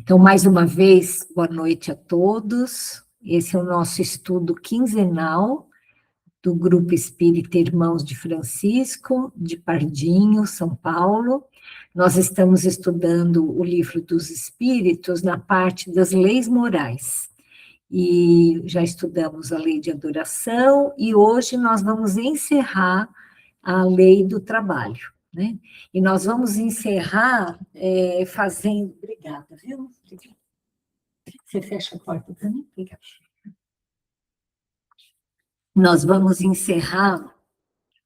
Então, mais uma vez, boa noite a todos. Esse é o nosso estudo quinzenal do Grupo Espírita Irmãos de Francisco, de Pardinho, São Paulo. Nós estamos estudando o Livro dos Espíritos na parte das leis morais. E já estudamos a lei de adoração e hoje nós vamos encerrar a lei do trabalho, né? E nós vamos encerrar fazendo... Obrigada, viu? Você fecha a porta para mim? Obrigada. Nós vamos encerrar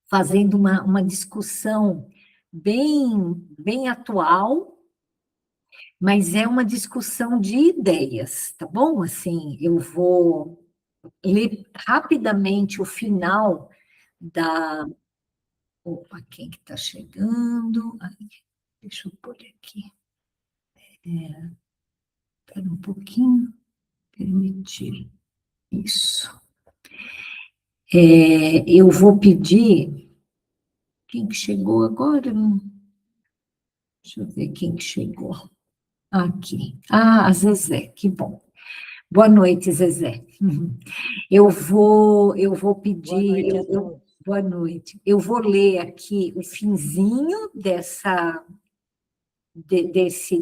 fazendo uma discussão bem atual, mas é uma discussão de ideias, tá bom? Assim, eu vou ler rapidamente o final da... Opa, quem que está chegando? Ai, deixa eu pôr aqui. Espera um pouquinho. Permitir. Isso. Eu vou pedir... Quem que chegou agora? Deixa eu ver quem que chegou. Aqui. Ah, a Zezé, que bom. Boa noite, Zezé. Eu vou pedir... Boa noite. Eu vou ler aqui o finzinho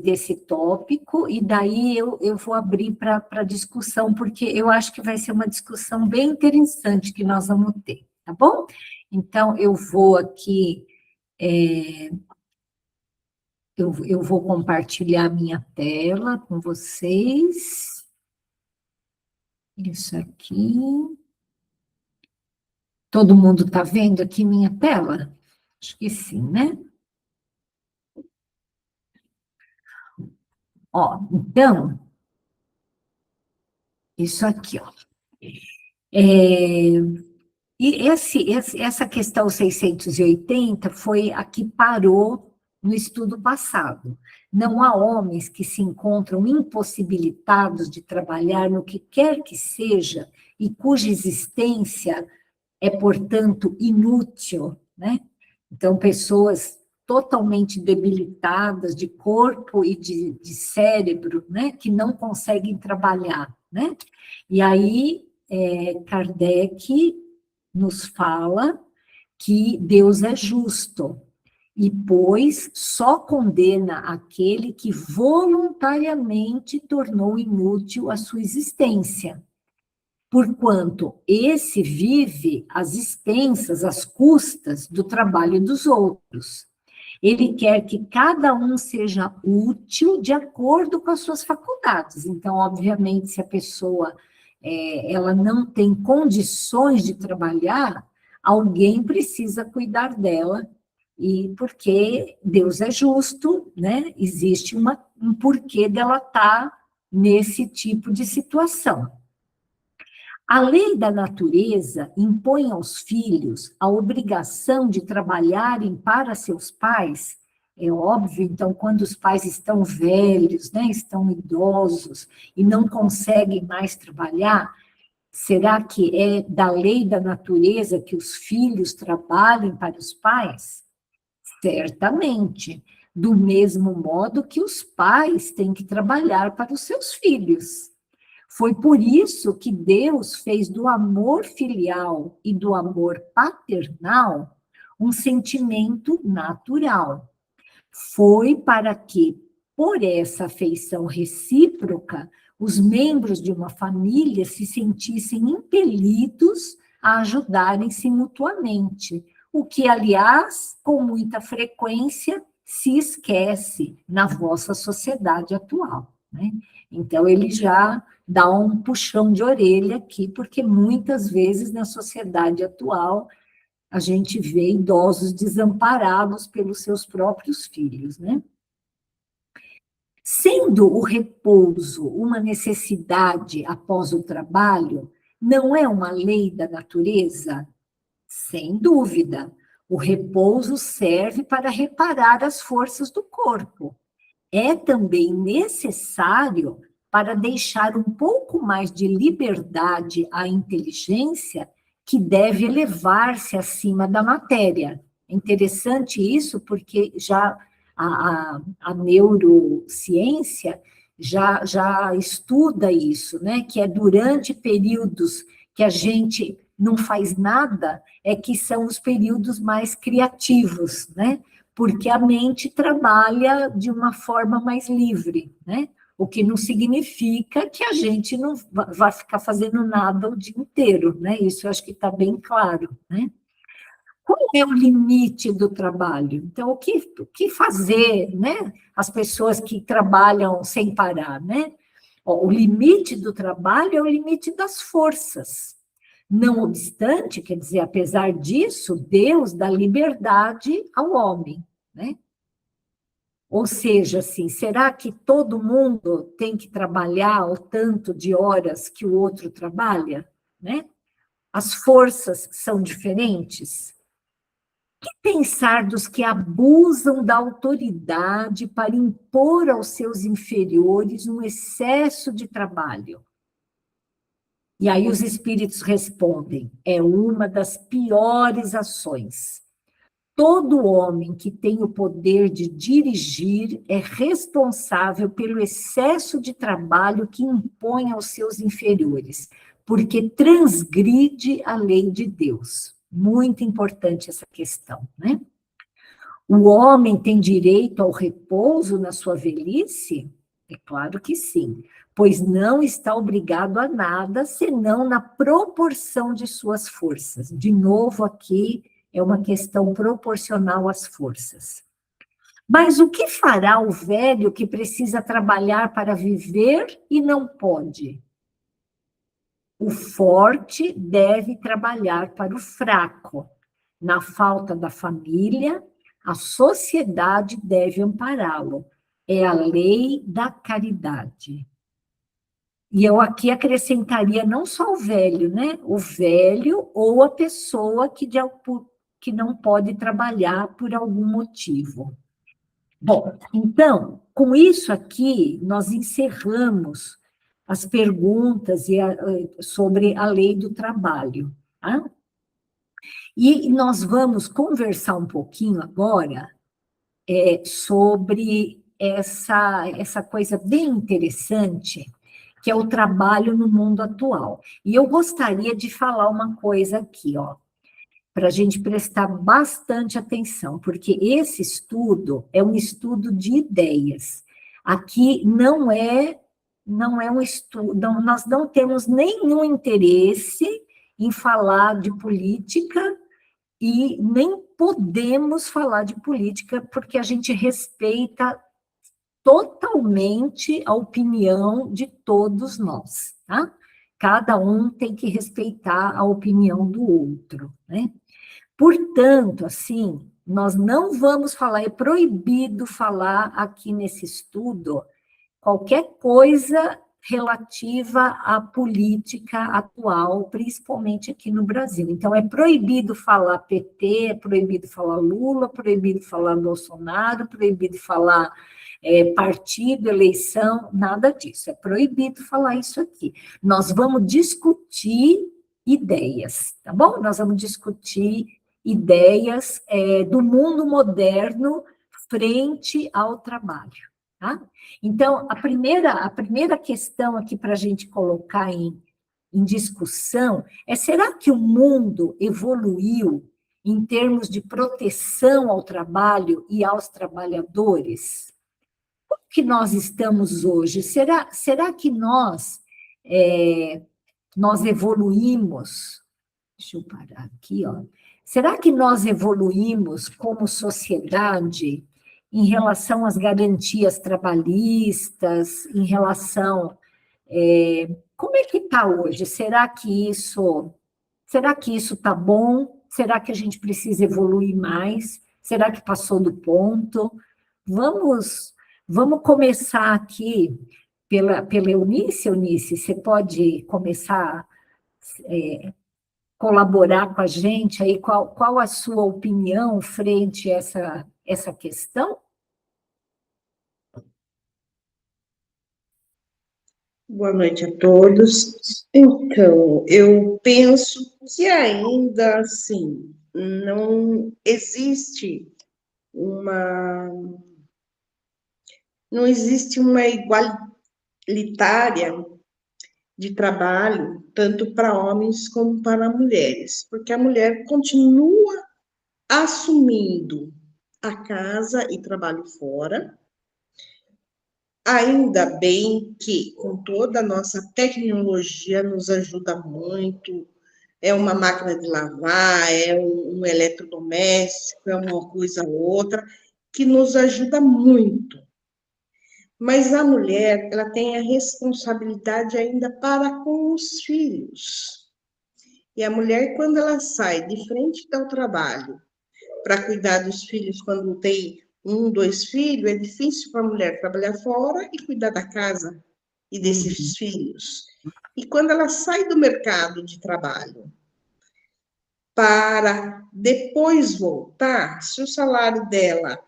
desse tópico, e daí eu vou abrir para discussão, porque eu acho que vai ser uma discussão bem interessante que nós vamos ter, tá bom? Então, eu vou aqui... Eu vou compartilhar minha tela com vocês. Isso aqui. Todo mundo está vendo aqui minha tela? Acho que sim, né? Ó, então, isso aqui, ó. E essa questão 680 foi a que parou no estudo passado. Não há homens que se encontram impossibilitados de trabalhar no que quer que seja e cuja existência é, portanto, inútil, né? Então, pessoas totalmente debilitadas de corpo e de cérebro, né? Que não conseguem trabalhar, né? E aí, Kardec nos fala que Deus é justo, e, pois, só condena aquele que voluntariamente tornou inútil a sua existência, porquanto esse vive às expensas, às custas do trabalho dos outros. Ele quer que cada um seja útil de acordo com as suas faculdades. Então, obviamente, se a pessoa ela não tem condições de trabalhar, alguém precisa cuidar dela, e porque Deus é justo, né? Existe um porquê dela estar nesse tipo de situação. A lei da natureza impõe aos filhos a obrigação de trabalharem para seus pais. É óbvio, então, quando os pais estão velhos, né, estão idosos e não conseguem mais trabalhar, será que é da lei da natureza que os filhos trabalhem para os pais? Certamente, do mesmo modo que os pais têm que trabalhar para os seus filhos. Foi por isso que Deus fez do amor filial e do amor paternal um sentimento natural. Foi para que, por essa afeição recíproca, os membros de uma família se sentissem impelidos a ajudarem-se mutuamente, o que, aliás, com muita frequência, se esquece na vossa sociedade atual, né? Então, ele já dá um puxão de orelha aqui, porque muitas vezes na sociedade atual a gente vê idosos desamparados pelos seus próprios filhos, né? Sendo o repouso uma necessidade após o trabalho, não é uma lei da natureza? Sem dúvida. O repouso serve para reparar as forças do corpo. É também necessário para deixar um pouco mais de liberdade à inteligência, que deve elevar-se acima da matéria. É interessante isso, porque já a neurociência já estuda isso, né? Que é durante períodos que a gente não faz nada, é que são os períodos mais criativos, né? Porque a mente trabalha de uma forma mais livre, né? O que não significa que a gente não vai ficar fazendo nada o dia inteiro, né? Isso eu acho que está bem claro, né? Qual é o limite do trabalho? Então, o que fazer, né? As pessoas que trabalham sem parar, né? Ó, o limite do trabalho é o limite das forças. Não obstante, quer dizer, apesar disso, Deus dá liberdade ao homem, né? Ou seja, assim, será que todo mundo tem que trabalhar o tanto de horas que o outro trabalha, né? As forças são diferentes? Pensar dos que abusam da autoridade para impor aos seus inferiores um excesso de trabalho. E aí os espíritos respondem: é uma das piores ações. Todo homem que tem o poder de dirigir é responsável pelo excesso de trabalho que impõe aos seus inferiores, porque transgride a lei de Deus. Muito importante essa questão, né? O homem tem direito ao repouso na sua velhice? É claro que sim, pois não está obrigado a nada, senão na proporção de suas forças. De novo, aqui é uma questão proporcional às forças. Mas o que fará o velho que precisa trabalhar para viver e não pode? O forte deve trabalhar para o fraco. Na falta da família, a sociedade deve ampará-lo. É a lei da caridade. E eu aqui acrescentaria não só o velho, né? O velho ou a pessoa que não pode trabalhar por algum motivo. Bom, então, com isso aqui, nós encerramos as perguntas sobre a lei do trabalho. Tá? E nós vamos conversar um pouquinho agora sobre essa coisa bem interessante, que é o trabalho no mundo atual. E eu gostaria de falar uma coisa aqui, ó, para a gente prestar bastante atenção, porque esse estudo é um estudo de ideias. Aqui não é um estudo, nós não temos nenhum interesse em falar de política e nem podemos falar de política porque a gente respeita totalmente a opinião de todos nós, tá? Cada um tem que respeitar a opinião do outro, né? Portanto, assim, nós não vamos falar, é proibido falar aqui nesse estudo qualquer coisa relativa à política atual, principalmente aqui no Brasil. Então, é proibido falar PT, é proibido falar Lula, proibido falar Bolsonaro, proibido falar partido, eleição, nada disso. É proibido falar isso aqui. Nós vamos discutir ideias, tá bom? Nós vamos discutir ideias do mundo moderno frente ao trabalho, tá? Então, a primeira questão aqui para a gente colocar em discussão é: será que o mundo evoluiu em termos de proteção ao trabalho e aos trabalhadores? Como que nós estamos hoje? Será que nós evoluímos? Deixa eu parar aqui, ó. Será que nós evoluímos como sociedade em relação às garantias trabalhistas, em relação... como é que está hoje? Será que isso está bom? Será que a gente precisa evoluir mais? Será que passou do ponto? Vamos, vamos começar aqui pela Eunice. Eunice, você pode começar colaborar com a gente aí, qual a sua opinião frente a essa questão? Boa noite a todos. Então, eu penso que ainda assim não existe uma não existe uma igualitária de trabalho, tanto para homens como para mulheres, porque a mulher continua assumindo a casa e trabalho fora. Ainda bem que, com toda a nossa tecnologia, nos ajuda muito. É uma máquina de lavar, é um eletrodoméstico, é uma coisa ou outra, que nos ajuda muito. Mas a mulher, ela tem a responsabilidade ainda para com os filhos. E a mulher, quando ela sai de frente ao trabalho para cuidar dos filhos quando tem um, dois filhos, é difícil para a mulher trabalhar fora e cuidar da casa e desses filhos. E quando ela sai do mercado de trabalho para depois voltar, se o salário dela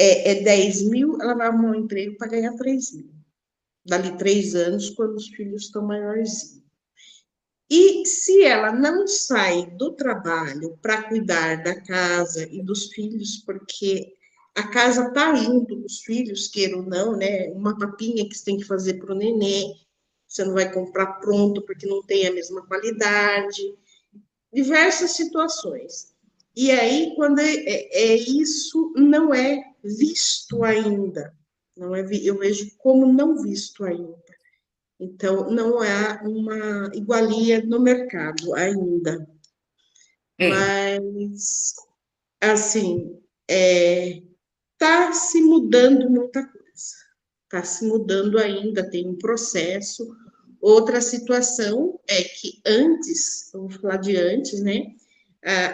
é 10 mil, ela vai arrumar um emprego para ganhar 3 mil. Dali 3 anos, quando os filhos estão maiorzinhos. E se ela não sai do trabalho para cuidar da casa e dos filhos, porque a casa está junto com os filhos, queira ou não, né? Uma papinha que você tem que fazer para o neném, você não vai comprar pronto porque não tem a mesma qualidade, diversas situações. E aí, quando isso não é visto ainda, não é, eu vejo como não visto ainda. Então, não há uma igualia no mercado ainda. É. Mas, assim, está se mudando muita coisa. Está se mudando ainda, tem um processo. Outra situação é que antes, vamos falar de antes, né?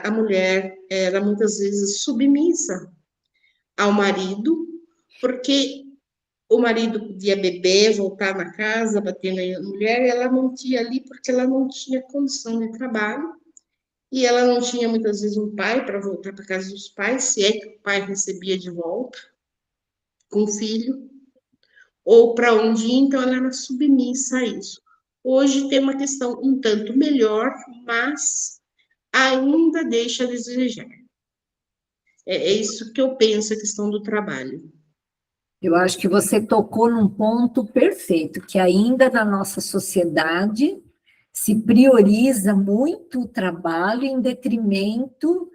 A mulher era muitas vezes submissa ao marido, porque o marido podia beber, voltar na casa, bater na mulher, e ela não tinha ali porque ela não tinha condição de trabalho, e ela não tinha muitas vezes um pai para voltar para casa dos pais, se é que o pai recebia de volta com o filho, ou para onde ir, então ela era submissa a isso. Hoje tem uma questão um tanto melhor, mas ainda deixa a desejar. É isso que eu penso, a questão do trabalho. Eu acho que você tocou num ponto perfeito, que ainda na nossa sociedade se prioriza muito o trabalho em detrimento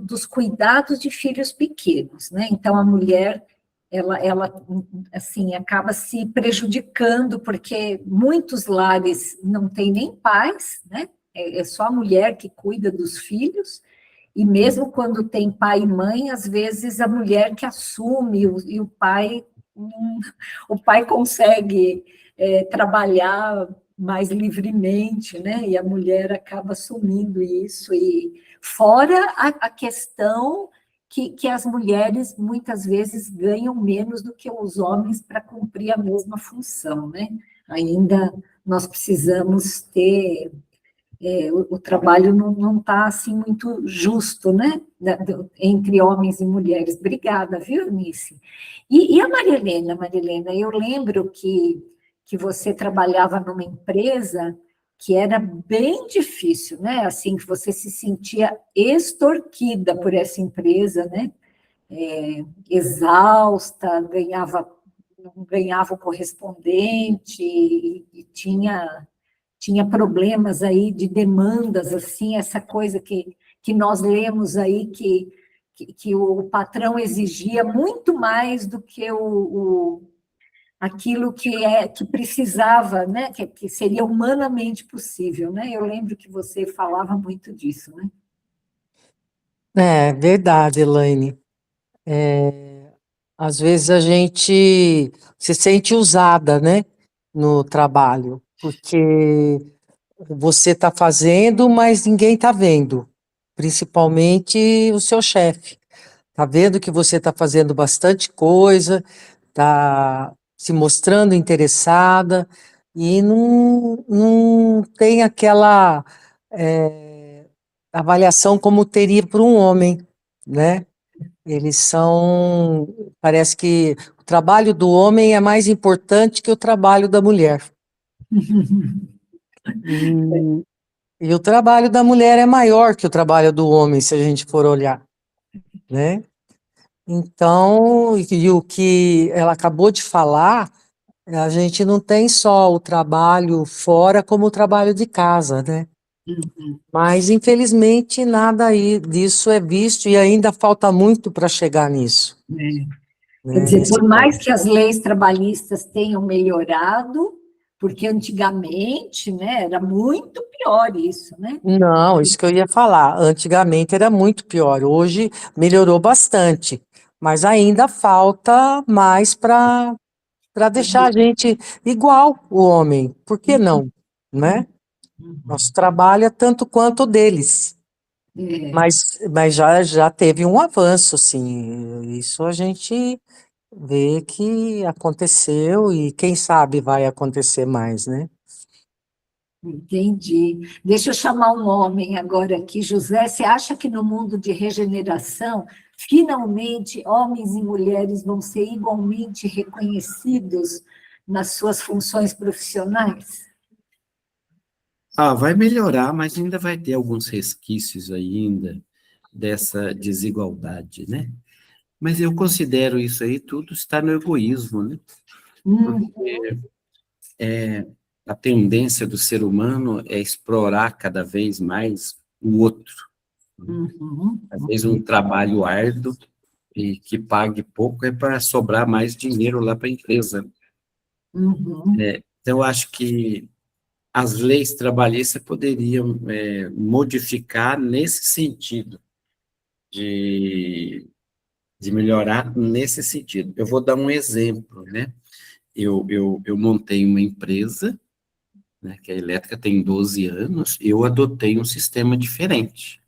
dos cuidados de filhos pequenos, né? Então, a mulher, ela, assim, acaba se prejudicando, porque muitos lares não têm nem pais, né? É só a mulher que cuida dos filhos, e mesmo quando tem pai e mãe, às vezes a mulher que assume e o pai consegue trabalhar mais livremente, né? E a mulher acaba assumindo isso. E fora a questão que as mulheres muitas vezes ganham menos do que os homens para cumprir a mesma função, né? Ainda nós precisamos ter o trabalho não está assim muito justo, né? Entre homens e mulheres. Obrigada, viu, Eunice? E a Maria Helena, eu lembro que você trabalhava numa empresa que era bem difícil, né? Assim, que você se sentia extorquida por essa empresa, né? Exausta, não ganhava o correspondente e tinha problemas aí de demandas, assim, essa coisa que nós lemos aí, que o patrão exigia muito mais do que aquilo que precisava, né? Que seria humanamente possível, né? Eu lembro que você falava muito disso, né? É verdade, Elaine. Às vezes a gente se sente usada, né, no trabalho, porque você está fazendo, mas ninguém está vendo, principalmente o seu chefe. Está vendo que você está fazendo bastante coisa, está se mostrando interessada e não tem aquela avaliação como teria para um homem, né? Eles são. Parece que o trabalho do homem é mais importante que o trabalho da mulher. E, e o trabalho da mulher é maior que o trabalho do homem, se a gente for olhar, né? Então, e o que ela acabou de falar A gente não tem só o trabalho fora como o trabalho de casa, né? Uhum. Mas, infelizmente, nada aí disso é visto e ainda falta muito para chegar nisso, É. Quer né? dizer, Nesse por mais ponto. que as leis trabalhistas tenham melhorado, porque antigamente, né, era muito pior isso, né? Não, isso que eu ia falar. Antigamente era muito pior. Hoje melhorou bastante, mas ainda falta mais para deixar a gente igual o homem. Por que não, né? Uhum. Nosso trabalho é tanto quanto o deles. É, Mas já teve um avanço, sim. Isso a gente vê que aconteceu e quem sabe vai acontecer mais, né? entendi. Deixa eu chamar um homem agora aqui. José, você acha que no mundo de regeneração, finalmente, homens e mulheres vão ser igualmente reconhecidos nas suas funções profissionais? Vai melhorar, mas ainda vai ter alguns resquícios ainda dessa desigualdade, né? Mas eu considero isso aí tudo está no egoísmo, né? Hum, A tendência do ser humano é explorar cada vez mais o outro. uhum, Às vezes um trabalho árduo e que pague pouco é para sobrar mais dinheiro lá para a empresa. uhum. Então, eu acho que as leis trabalhistas poderiam modificar nesse sentido, de, de melhorar nesse sentido. Eu vou dar um exemplo, né? Eu montei uma empresa, né, que a elétrica tem 12 anos, eu adotei um sistema diferente.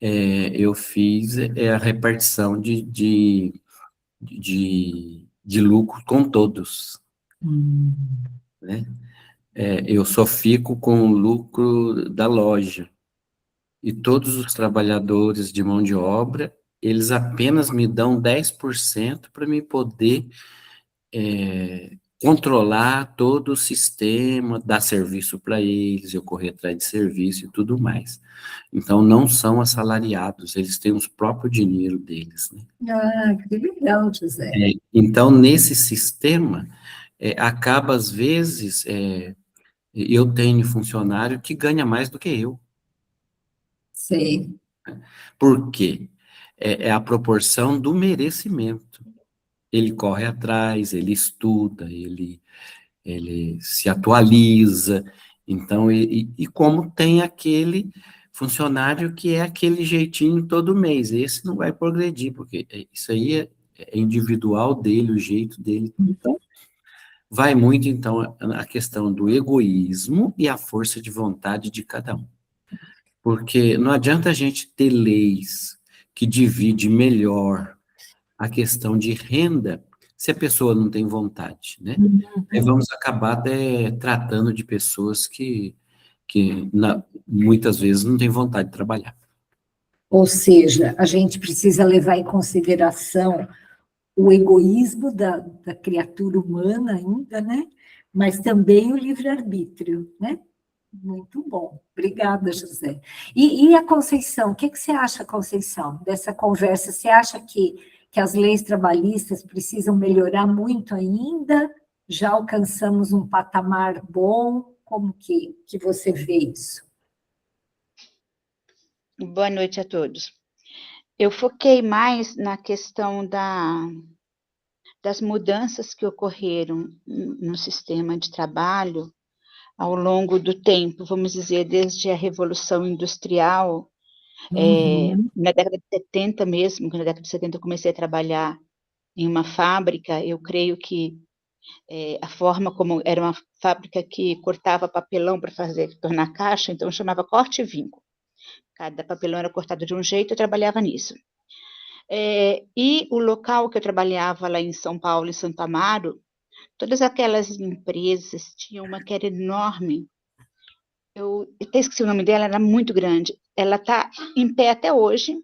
Eu fiz a repartição de lucro com todos, Hum. né? Eu só fico com o lucro da loja. E todos os trabalhadores de mão de obra, eles apenas me dão 10% para me poder controlar todo o sistema, dar serviço para eles, eu correr atrás de serviço e tudo mais. Então, não são assalariados, eles têm os próprios dinheiro deles, né? Ah, que legal, José. Então, nesse sistema, acaba, às vezes, eu tenho funcionário que ganha mais do que eu. Sei. Por quê? É a proporção do merecimento. Ele corre atrás, ele estuda, ele se atualiza. Então, e como tem aquele funcionário que é aquele jeitinho todo mês, esse não vai progredir, porque isso aí é individual dele, o jeito dele. Então, vai muito, então, a questão do egoísmo e a força de vontade de cada um. Porque não adianta a gente ter leis que divide melhor a questão de renda se a pessoa não tem vontade, né? Aí Uhum. vamos acabar até tratando de pessoas que muitas vezes não têm vontade de trabalhar. Ou seja, a gente precisa levar em consideração o egoísmo da criatura humana ainda, né? Mas também o livre-arbítrio, né? Muito bom. Obrigada, José. E a Conceição, o que você acha, Conceição, dessa conversa? Você acha que as leis trabalhistas precisam melhorar muito ainda? Já alcançamos um patamar bom? Como que você vê isso? Boa noite a todos. Eu foquei mais na questão das mudanças que ocorreram no sistema de trabalho ao longo do tempo, vamos dizer, desde a Revolução Industrial, Uhum, na década de 70 mesmo, que na década de 70 eu comecei a trabalhar em uma fábrica, eu creio que a forma como era uma fábrica que cortava papelão para tornar caixa, então chamava corte e vinco. Cada papelão era cortado de um jeito, eu trabalhava nisso. E o local que eu trabalhava lá em São Paulo, em Santo Amaro, todas aquelas empresas tinham uma que era enorme. Eu até esqueci o nome dela, era muito grande. Ela está em pé até hoje,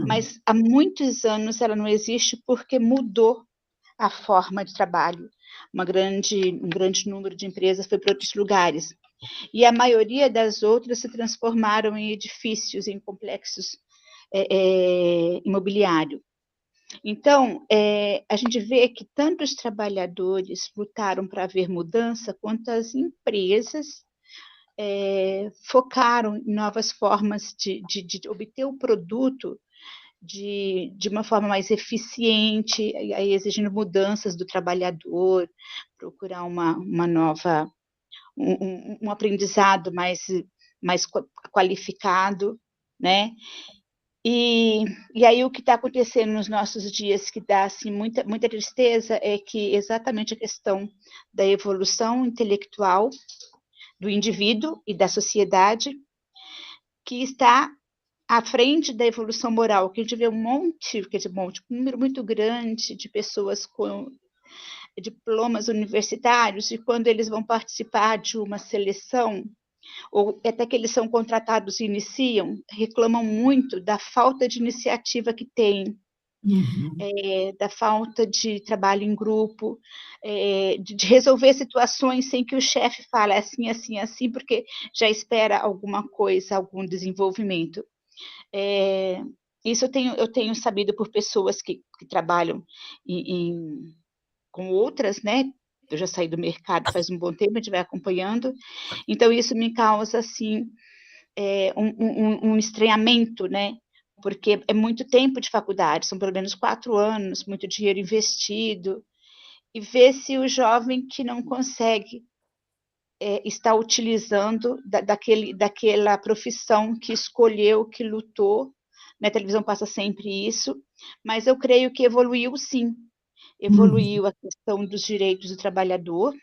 mas há muitos anos ela não existe porque mudou a forma de trabalho. Um grande número de empresas foi para outros lugares. E a maioria das outras se transformaram em edifícios, em complexos imobiliários. Então, a gente vê que tanto os trabalhadores lutaram para haver mudança, quanto as empresas focaram em novas formas de obter o produto de uma forma mais eficiente, aí exigindo mudanças do trabalhador, procurar uma nova, um aprendizado mais qualificado, né? E aí o que está acontecendo nos nossos dias que dá assim, muita tristeza é que exatamente a questão da evolução intelectual do indivíduo e da sociedade que está à frente da evolução moral, que a gente vê um número muito grande de pessoas com diplomas universitários, e quando eles vão participar de uma seleção, ou até que eles são contratados e iniciam, reclamam muito da falta de iniciativa que tem, da falta de trabalho em grupo, de resolver situações sem que o chefe fale assim, assim, assim, porque já espera alguma coisa, algum desenvolvimento. Isso eu tenho sabido por pessoas que trabalham com outras, né? Eu já saí do mercado faz um bom tempo, a gente vai acompanhando. Então, isso me causa, assim, um estranhamento, né? Porque é muito tempo de faculdade, são pelo menos 4 anos, muito dinheiro investido, e ver se o jovem que não consegue está utilizando daquela profissão que escolheu, que lutou. Na televisão passa sempre isso, mas eu creio que evoluiu sim. Evoluiu a questão dos direitos do trabalhador.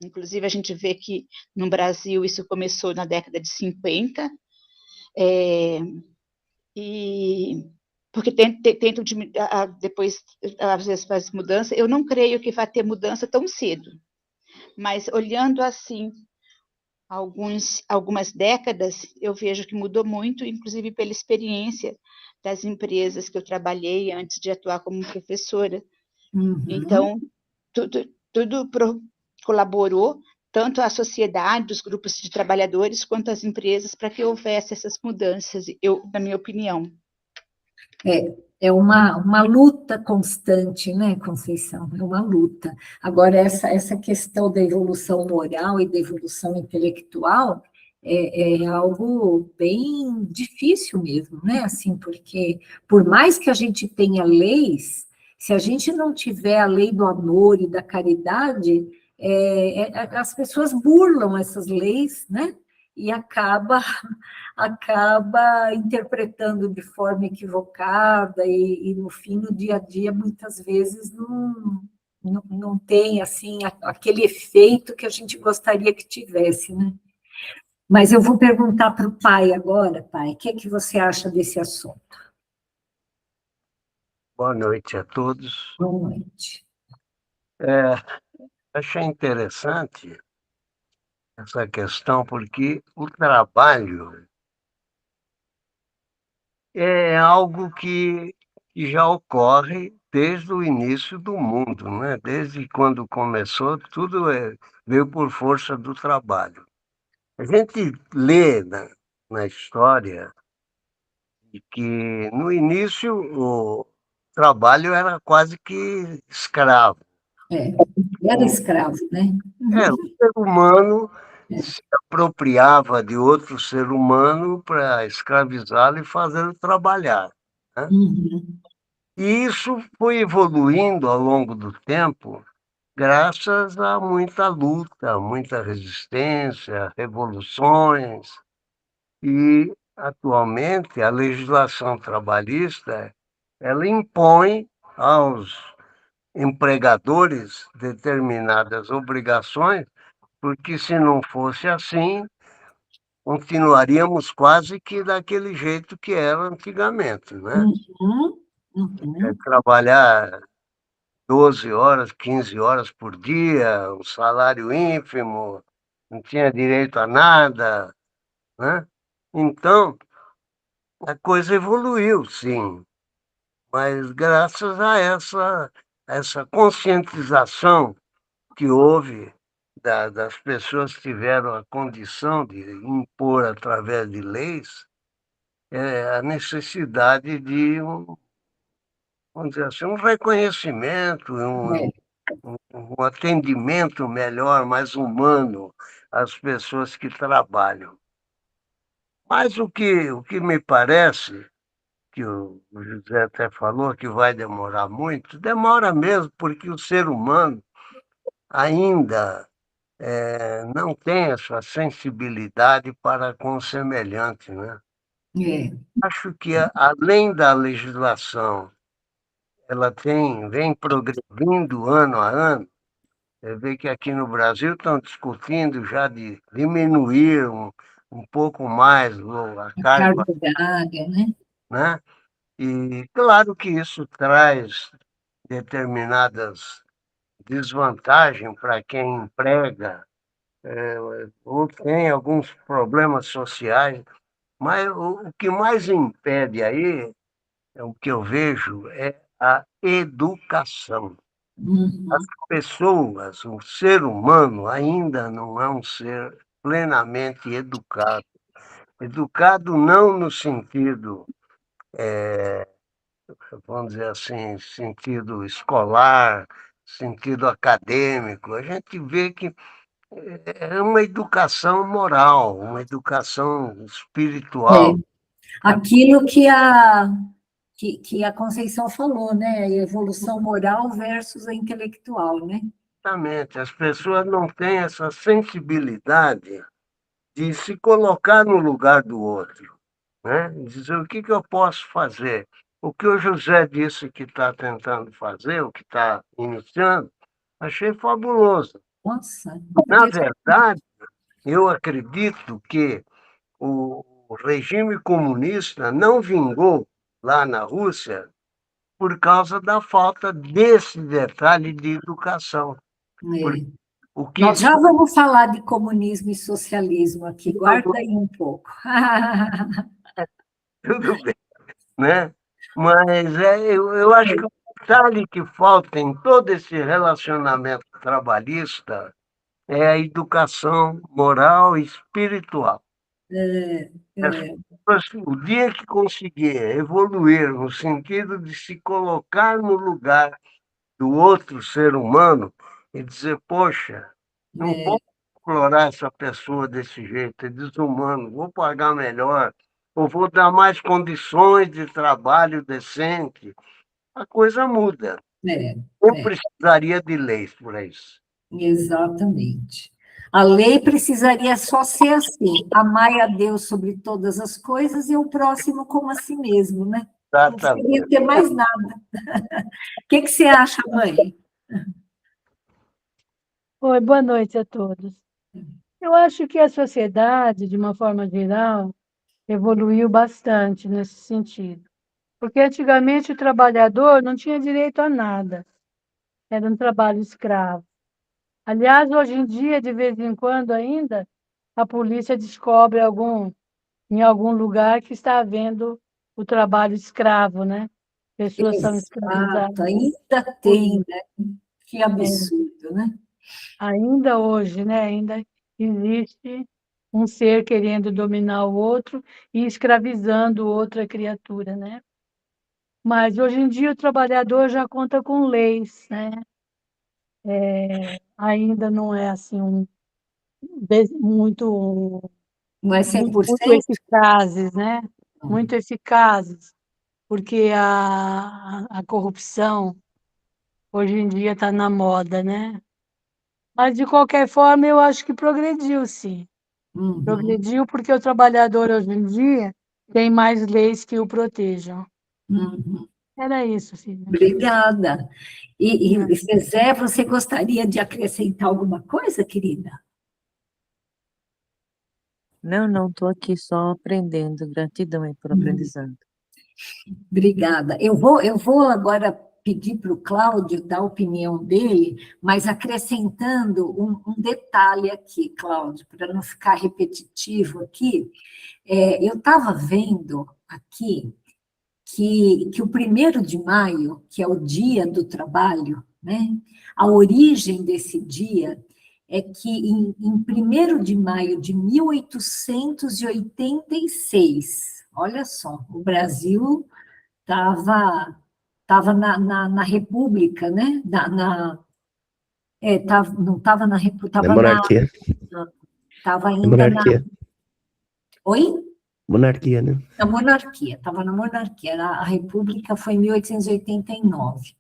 Inclusive, a gente vê que no Brasil isso começou na década de 50, e porque tentam depois, às vezes, faz mudança. Eu não creio que vai ter mudança tão cedo, mas olhando assim algumas décadas, eu vejo que mudou muito, inclusive pela experiência das empresas que eu trabalhei antes de atuar como professora. Então, tudo colaborou, tanto a sociedade, os grupos de trabalhadores, quanto as empresas, para que houvesse essas mudanças, na minha opinião. É uma luta constante, né, Conceição? É uma luta. Agora, essa questão da evolução moral e da evolução intelectual é algo bem difícil mesmo, né? Assim, porque por mais que a gente tenha leis, se a gente não tiver a lei do amor e da caridade, as pessoas burlam essas leis, né? E acaba interpretando de forma equivocada e no fim, no dia a dia, muitas vezes não tem assim aquele efeito que a gente gostaria que tivesse, né? Mas eu vou perguntar para o pai agora, pai, o que é que você acha desse assunto? Boa noite a todos. Boa noite. Achei interessante essa questão, porque o trabalho é algo que já ocorre desde o início do mundo, né? Desde quando começou, tudo veio por força do trabalho. A gente lê na história de que, no início, o trabalho era quase que escravo. Era escravo, né? O ser humano se apropriava de outro ser humano para escravizá-lo e fazê-lo trabalhar, né? E isso foi evoluindo ao longo do tempo, graças a muita luta, muita resistência, revoluções. E, atualmente, a legislação trabalhista, ela impõe aos empregadores determinadas obrigações, porque se não fosse assim, continuaríamos quase que daquele jeito que era antigamente, né? Trabalhar 12 horas, 15 horas por dia, um salário ínfimo, não tinha direito a nada, né? Então, a coisa evoluiu, sim, mas graças a essa conscientização que houve das pessoas que tiveram a condição de impor através de leis a necessidade de vamos dizer assim, um reconhecimento, É, um atendimento melhor, mais humano às pessoas que trabalham. Mas o que me parece, que o José até falou que vai demorar muito, demora mesmo, porque o ser humano ainda não tem essa sensibilidade para com o semelhante, né? é, Acho que, além da legislação, ela vem progredindo ano a ano. Você vê que aqui no Brasil estão discutindo já de diminuir um pouco mais a a carga, carga horária, né? né? E claro que isso traz determinadas desvantagens para quem emprega, ou tem alguns problemas sociais, mas o que mais impede aí, é o que eu vejo, é a educação. As Uhum, pessoas, o ser humano ainda não é um ser plenamente educado. Educado não no sentido, vamos dizer assim, sentido escolar, sentido acadêmico. A gente vê que é uma educação moral, uma educação é. espiritual. Aquilo que a Conceição falou, né? A evolução moral versus a intelectual, né? Exatamente. As pessoas não têm essa sensibilidade de se colocar no lugar do outro, né? Dizer o que eu posso fazer. O que o José disse que está tentando fazer, o que está iniciando, achei fabuloso. Nossa, Na verdade, eu acredito que o regime comunista não vingou lá na Rússia por causa da falta desse detalhe de educação. Porque é. o que Nós já vamos falar de comunismo e socialismo aqui, guarda aí um pouco. tudo bem, né? Mas eu acho que o detalhe que falta em todo esse relacionamento trabalhista é a educação moral e espiritual. É, As é, pessoas, o dia que conseguir evoluir no sentido de se colocar no lugar do outro ser humano e dizer, poxa, não é, posso explorar essa pessoa desse jeito, é desumano, vou pagar melhor, ou vou dar mais condições de trabalho decente, a coisa muda. é, Não é, precisaria de leis para isso. exatamente. A lei precisaria só ser assim: amai a Deus sobre todas as coisas e o próximo como a si mesmo, né? Não Exatamente. precisaria ter mais nada. O que você acha, mãe? Oi, boa noite a todos. Eu acho que a sociedade, de uma forma geral, evoluiu bastante nesse sentido. Porque antigamente o trabalhador não tinha direito a nada, era um trabalho escravo. Aliás, hoje em dia, de vez em quando ainda, a polícia descobre em algum lugar que está havendo o trabalho escravo, né? Pessoas são Exato, escravizadas ainda por tem, isso. né? Que absurdo, né? Ainda hoje, né? Ainda existe um ser querendo dominar o outro e escravizando outra criatura, né? Mas hoje em dia o trabalhador já conta com leis, né? Ainda não é assim muito Não é cem por muito cento? eficazes, né? Muito eficazes, porque a corrupção hoje em dia está na moda, né? Mas de qualquer forma eu acho que progrediu, sim. Uhum, Progrediu porque o trabalhador hoje em dia tem mais leis que o protejam. uhum. Era isso, filha. Obrigada. É. Zezé, você gostaria de acrescentar alguma coisa, querida? Não, estou aqui só aprendendo. Gratidão aí por Hum, aprendizado. Obrigada. Eu vou agora pedir para o Cláudio dar a opinião dele, mas acrescentando um detalhe aqui, Cláudio, para não ficar repetitivo aqui. Eu estava vendo aqui que o 1º de maio, que é o Dia do Trabalho, né? A origem desse dia é que em 1º de maio de 1886, olha só, o Brasil estava Estava na República, né? Não estava na República, Na monarquia. estava Na ainda monarquia. Oi? Monarquia, né? Na monarquia, estava na monarquia. A República foi em 1889.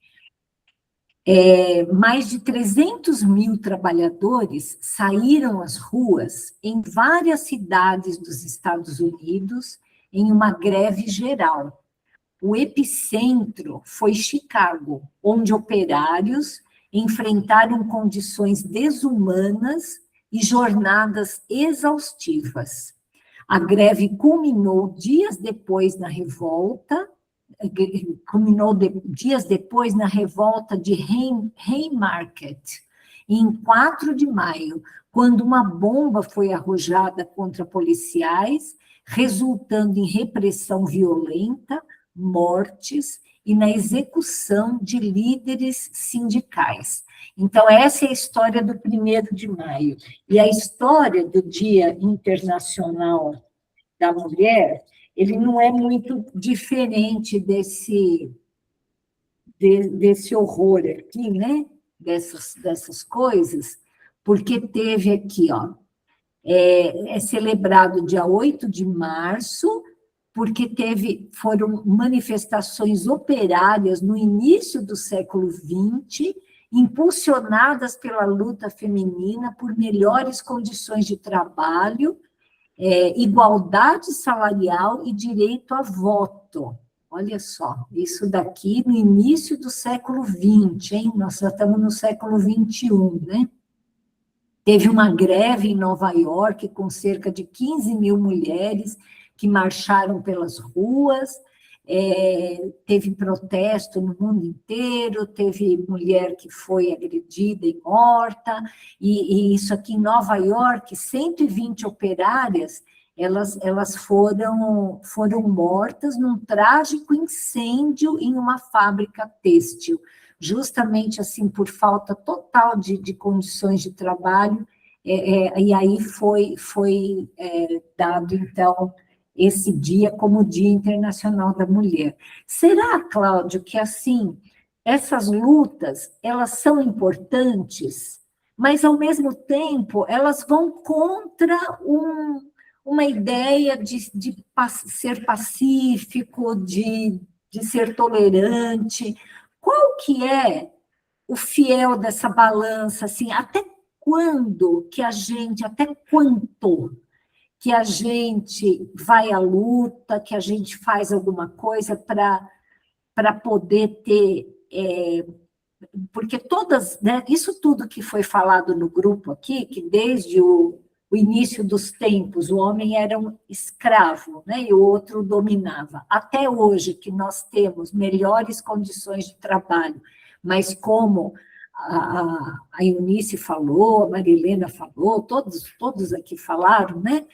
Mais de 300 mil trabalhadores saíram às ruas em várias cidades dos Estados Unidos em uma greve geral. O epicentro foi Chicago, onde operários enfrentaram condições desumanas e jornadas exaustivas. A greve culminou dias depois na revolta de Haymarket, em 4 de maio, quando uma bomba foi arrojada contra policiais, resultando em repressão violenta, mortes e na execução de líderes sindicais. Então, essa é a história do 1º de maio. E a história do Dia Internacional da Mulher, ele não é muito diferente desse horror aqui, né? Dessas coisas, porque teve aqui, ó, é celebrado dia 8 de março, porque foram manifestações operárias no início do século XX, impulsionadas pela luta feminina por melhores condições de trabalho, igualdade salarial e direito a voto. Olha só, isso daqui no início do século XX, hein? Nós já estamos no século XXI, né? Teve uma greve em Nova York com cerca de 15 mil mulheres que marcharam pelas ruas, teve protesto no mundo inteiro, teve mulher que foi agredida e morta, e isso aqui em Nova York, 120 operárias, elas foram mortas num trágico incêndio em uma fábrica têxtil, justamente assim, por falta total de condições de trabalho, e aí foi dado, então, esse dia como Dia Internacional da Mulher. Será, Cláudio, que, assim, essas lutas, elas são importantes, mas, ao mesmo tempo, elas vão contra uma ideia de ser pacífico, de ser tolerante? Qual que é o fiel dessa balança, assim, até quanto que a gente vai à luta, que a gente faz alguma coisa para poder ter... porque todas, né, isso tudo que foi falado no grupo aqui, que desde o início dos tempos, o homem era um escravo, né, e o outro dominava. Até hoje, que nós temos melhores condições de trabalho, mas como a Eunice falou, a Marilena falou, todos aqui falaram, né?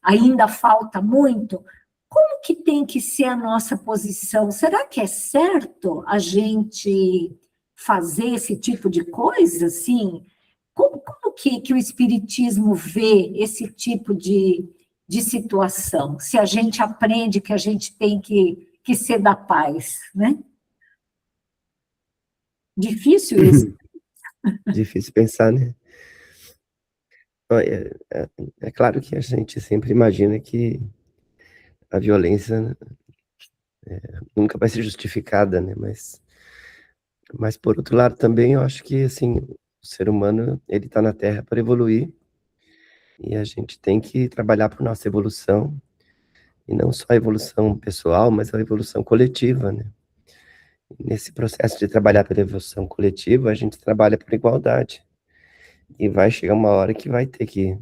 Ainda falta muito. Como que tem que ser a nossa posição? Será que é certo a gente fazer esse tipo de coisa, assim? Como que o Espiritismo vê esse tipo de situação? Se a gente aprende que a gente tem que ser da paz, né? Difícil isso. Difícil pensar, né? Olha, é claro que a gente sempre imagina que a violência nunca vai ser justificada, né? Mas por outro lado também eu acho que, assim, o ser humano, ele está na Terra para evoluir, e a gente tem que trabalhar por nossa evolução, e não só a evolução pessoal, mas a evolução coletiva, né? E nesse processo de trabalhar pela evolução coletiva, a gente trabalha por igualdade, e vai chegar uma hora que vai ter que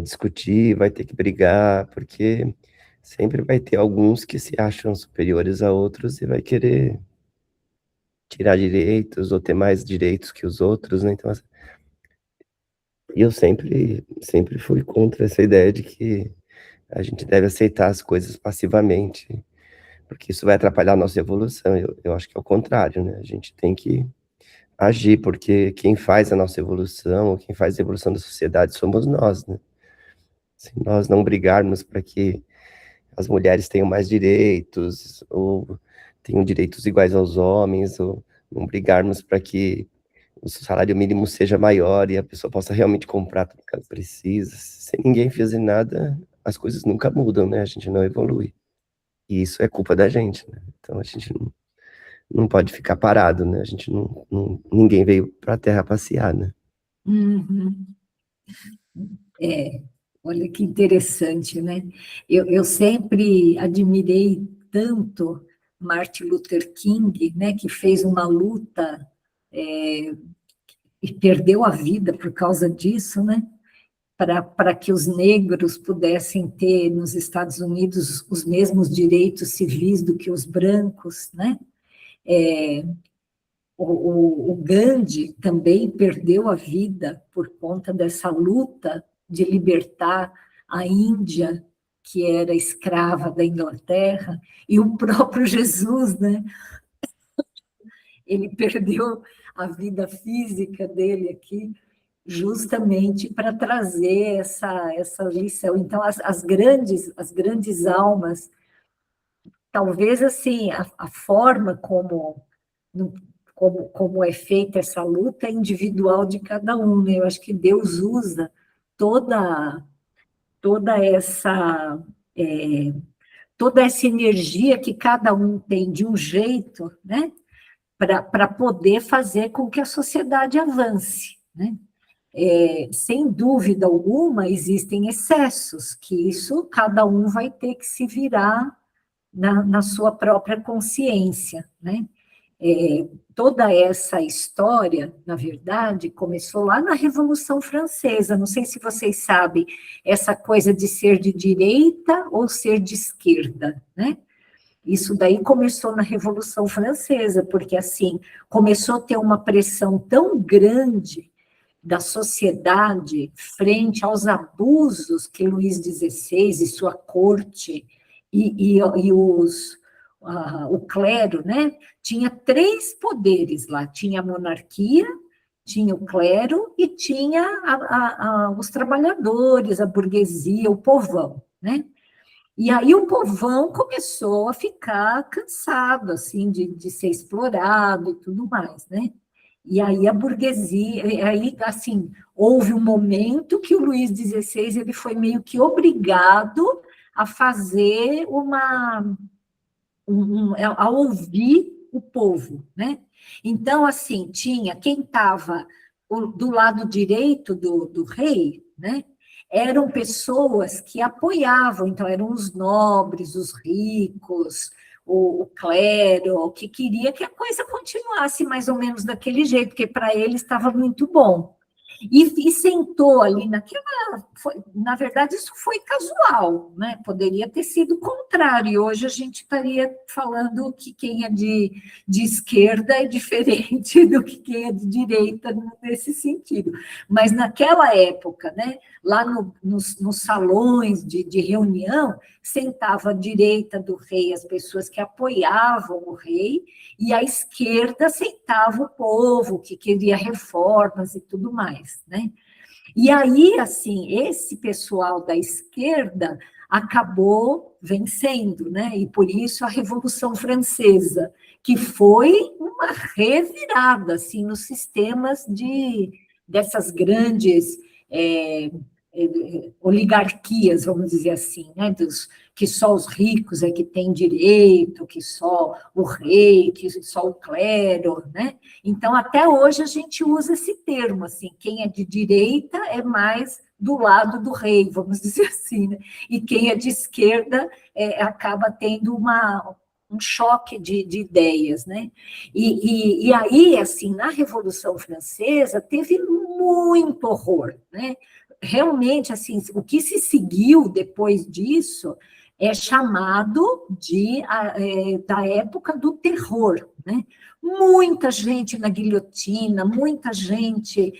discutir, vai ter que brigar, porque sempre vai ter alguns que se acham superiores a outros e vai querer tirar direitos ou ter mais direitos que os outros, né? Então, assim, eu sempre fui contra essa ideia de que a gente deve aceitar as coisas passivamente, porque isso vai atrapalhar a nossa evolução. Eu acho que é o contrário, né? A gente tem que agir, porque quem faz a nossa evolução, quem faz a evolução da sociedade somos nós, né? Se nós não brigarmos para que as mulheres tenham mais direitos, ou tenham direitos iguais aos homens, ou não brigarmos para que o salário mínimo seja maior e a pessoa possa realmente comprar tudo que ela precisa. Se ninguém fazer nada, as coisas nunca mudam, né? A gente não evolui. E isso é culpa da gente, né? Então a gente não pode ficar parado, né? A gente ninguém veio para a Terra passear, né? Uhum. Olha que interessante, né? Eu sempre admirei tanto Martin Luther King, né, que fez uma luta e perdeu a vida por causa disso, né? Para que os negros pudessem ter nos Estados Unidos os mesmos direitos civis do que os brancos, né? O Gandhi também perdeu a vida por conta dessa luta de libertar a Índia, que era escrava da Inglaterra, e o próprio Jesus, né? Ele perdeu a vida física dele aqui, justamente para trazer essa lição. Então, as grandes almas, talvez assim, a forma como é feita essa luta é individual de cada um, né? Eu acho que Deus usa toda essa toda essa energia que cada um tem de um jeito, né? Para poder fazer com que a sociedade avance, né? Sem dúvida alguma, existem excessos, que isso cada um vai ter que se virar na sua própria consciência, né? Toda essa história, na verdade, começou lá na Revolução Francesa. Não sei se vocês sabem, essa coisa de ser de direita ou ser de esquerda, né? Isso daí começou na Revolução Francesa, porque, assim, começou a ter uma pressão tão grande da sociedade frente aos abusos que Luís XVI e sua corte e o clero, né? Tinha 3 poderes lá, tinha a monarquia, tinha o clero e tinha os trabalhadores, a burguesia, o povão, né? E aí o povão começou a ficar cansado, assim, de ser explorado e tudo mais, né? E aí a burguesia, aí, assim, houve um momento que o Luís XVI, ele foi meio que obrigado a fazer a ouvir o povo, né? Então, assim, tinha quem estava do lado direito do rei, né? Eram pessoas que apoiavam, então eram os nobres, os ricos, o clero, que queria que a coisa continuasse mais ou menos daquele jeito, porque para eles estava muito bom. E sentou ali na verdade, isso foi casual, né? Poderia ter sido o contrário, e hoje a gente estaria falando que quem é de esquerda é diferente do que quem é de direita nesse sentido. Mas naquela época, né, lá nos salões de reunião, sentava à direita do rei as pessoas que apoiavam o rei, e à esquerda sentava o povo que queria reformas e tudo mais, né? E aí, assim, esse pessoal da esquerda acabou vencendo, né? E por isso a Revolução Francesa, que foi uma revirada, assim, nos sistemas dessas grandes oligarquias, vamos dizer assim, né? Que só os ricos é que têm direito, que só o rei, que só o clero, né? Então, até hoje a gente usa esse termo, assim, quem é de direita é mais do lado do rei, vamos dizer assim, né? E quem é de esquerda acaba tendo um choque de ideias, né? E aí, assim, na Revolução Francesa, teve muito horror, né? Realmente, assim, o que se seguiu depois disso é chamado da época do terror, né? Muita gente na guilhotina, muita gente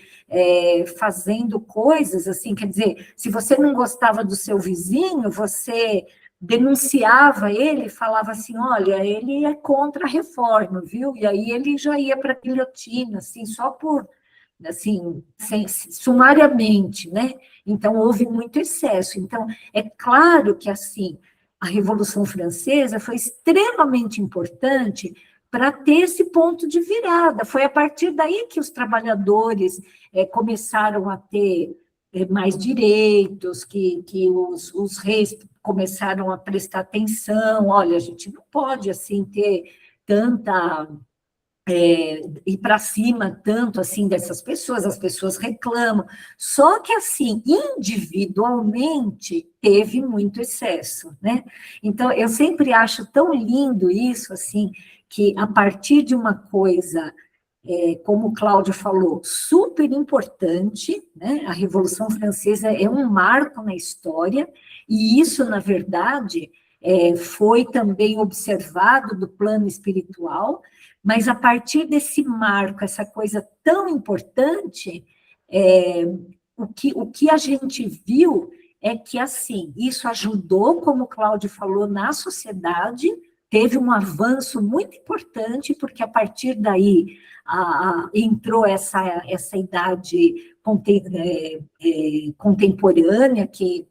fazendo coisas assim, quer dizer, se você não gostava do seu vizinho, você denunciava ele, falava assim, olha, ele é contra a reforma, viu? E aí ele já ia para a guilhotina, assim, só por assim, sumariamente, né? Então, houve muito excesso. Então, é claro que, assim, a Revolução Francesa foi extremamente importante para ter esse ponto de virada. Foi a partir daí que os trabalhadores começaram a ter mais direitos, que os reis começaram a prestar atenção. Olha, a gente não pode assim ter tanta ir para cima tanto assim dessas pessoas, as pessoas reclamam. Só que assim, individualmente teve muito excesso, né? Então eu sempre acho tão lindo isso assim, que a partir de uma coisa como o Cláudio falou, super importante, né? A Revolução Francesa é um marco na história, e isso, na verdade, foi também observado do plano espiritual, mas a partir desse marco, essa coisa tão importante, o que a gente viu é que, assim, isso ajudou, como o Cláudio falou, na sociedade, teve um avanço muito importante, porque a partir daí entrou essa idade contemporânea, que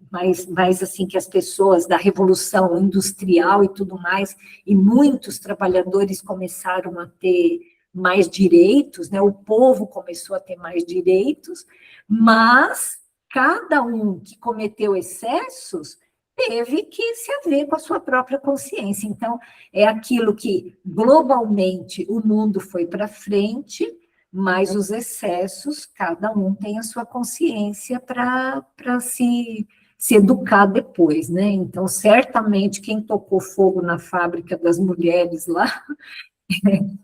mais assim, que as pessoas da Revolução Industrial e tudo mais, e muitos trabalhadores começaram a ter mais direitos, né? O povo começou a ter mais direitos, mas cada um que cometeu excessos teve que se haver com a sua própria consciência. Então, é aquilo que, globalmente, o mundo foi para frente, mas os excessos, cada um tem a sua consciência para se educar depois, né? Então, certamente, quem tocou fogo na fábrica das mulheres lá,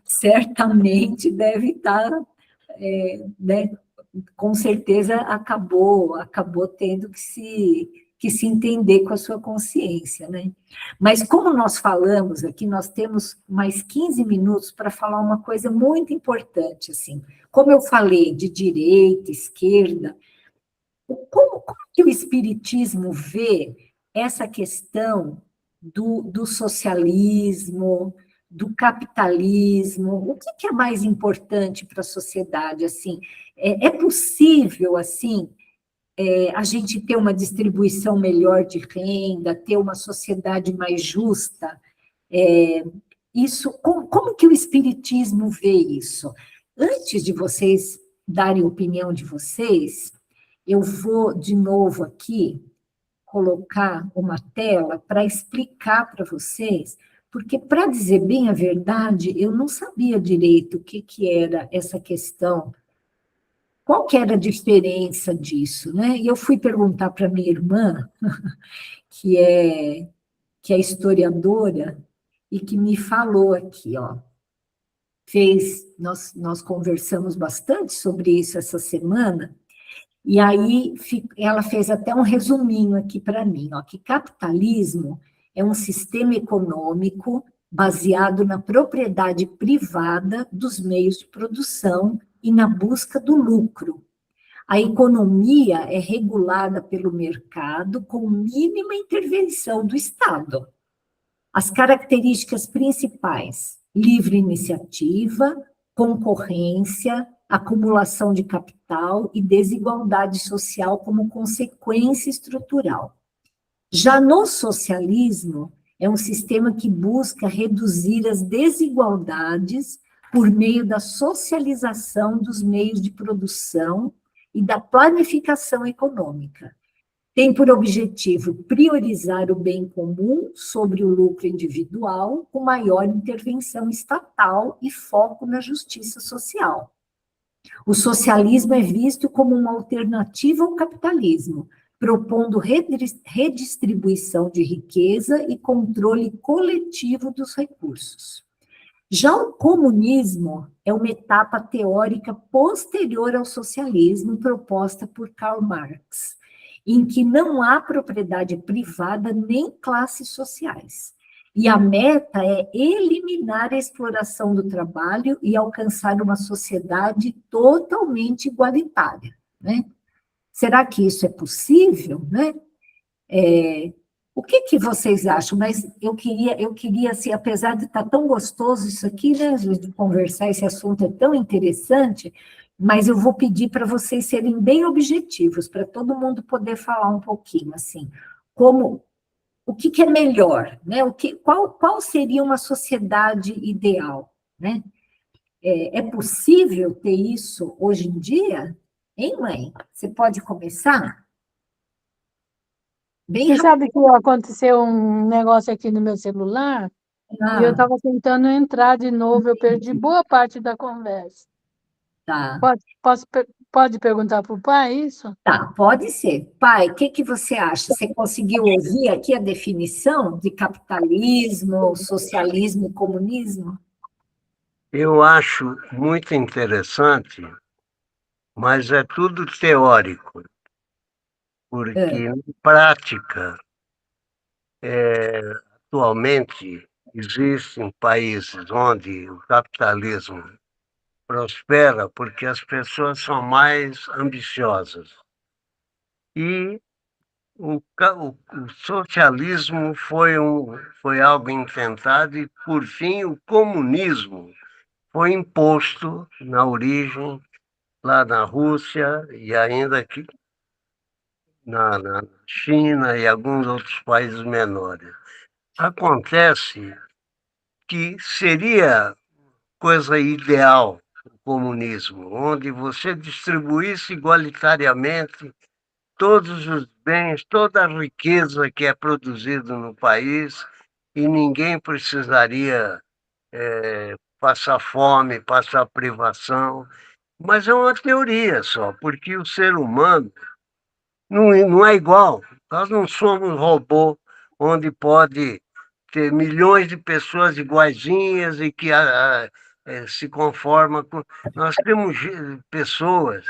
certamente deve estar, né? Com certeza acabou tendo que se entender com a sua consciência, né? Mas como nós falamos aqui, nós temos mais 15 minutos para falar uma coisa muito importante, assim. Como eu falei de direita, esquerda, como que o Espiritismo vê essa questão do socialismo, do capitalismo? O que é mais importante para a sociedade, assim? É possível, assim, a gente ter uma distribuição melhor de renda, ter uma sociedade mais justa? Isso, como que o Espiritismo vê isso? Antes de vocês darem a opinião de vocês, eu vou, de novo aqui, colocar uma tela para explicar para vocês, porque, para dizer bem a verdade, eu não sabia direito o que era essa questão. Qual que era a diferença disso, né? E eu fui perguntar para minha irmã, que é historiadora, e que me falou aqui, ó. Nós conversamos bastante sobre isso essa semana, e aí ela fez até um resuminho aqui para mim, ó, que capitalismo é um sistema econômico baseado na propriedade privada dos meios de produção e na busca do lucro. A economia é regulada pelo mercado com mínima intervenção do Estado. As características principais: livre iniciativa, concorrência, acumulação de capital e desigualdade social como consequência estrutural. Já no socialismo, é um sistema que busca reduzir as desigualdades por meio da socialização dos meios de produção e da planificação econômica. Tem por objetivo priorizar o bem comum sobre o lucro individual, com maior intervenção estatal e foco na justiça social. O socialismo é visto como uma alternativa ao capitalismo, propondo redistribuição de riqueza e controle coletivo dos recursos. Já o comunismo é uma etapa teórica posterior ao socialismo proposta por Karl Marx, em que não há propriedade privada nem classes sociais. E a meta é eliminar a exploração do trabalho e alcançar uma sociedade totalmente igualitária, né? Será que isso é possível, né? O que vocês acham? Mas eu queria, assim, apesar de estar tão gostoso isso aqui, né, de conversar, esse assunto é tão interessante, mas eu vou pedir para vocês serem bem objetivos, para todo mundo poder falar um pouquinho, assim, como o que é melhor, né? Qual seria uma sociedade ideal, né? É possível ter isso hoje em dia? Hein, mãe? Você pode começar? Bem Você rápido. sabe que aconteceu um negócio aqui no meu celular e eu estava tentando entrar de novo, eu perdi boa parte da conversa. Tá. Pode perguntar para o pai isso? Tá, pode ser. Pai, o que você acha? Você conseguiu ouvir aqui a definição de capitalismo, socialismo e comunismo? Eu acho muito interessante, mas é tudo teórico, porque, na prática, atualmente, existem países onde o capitalismo prospera porque as pessoas são mais ambiciosas. E o socialismo foi algo inventado e, por fim, o comunismo foi imposto na origem, lá na Rússia e ainda aqui na China e alguns outros países menores. Acontece que seria coisa ideal o comunismo, onde você distribuísse igualitariamente todos os bens, toda a riqueza que é produzida no país e ninguém precisaria passar fome, passar privação. Mas é uma teoria só, porque o ser humano não é igual. Nós não somos robô onde pode ter milhões de pessoas iguaizinhas e que se conformam com. Nós temos pessoas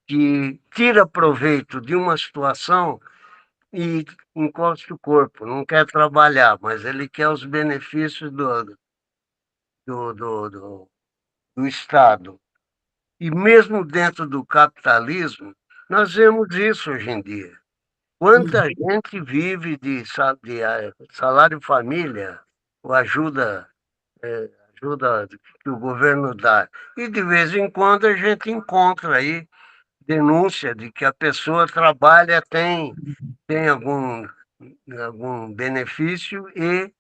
que tiram proveito de uma situação e encosta o corpo, não quer trabalhar, mas ele quer os benefícios do, do, do, do Estado. E mesmo dentro do capitalismo, nós vemos isso hoje em dia. Quanta gente vive de salário família, ou ajuda que o governo dá. E de vez em quando a gente encontra aí denúncia de que a pessoa trabalha, tem algum benefício e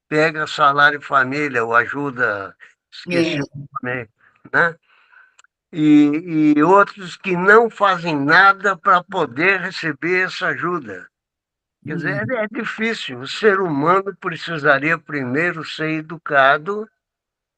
pega salário família ou ajuda, esqueci o nome, né? E outros que não fazem nada para poder receber essa ajuda. Quer dizer, é difícil. O ser humano precisaria primeiro ser educado,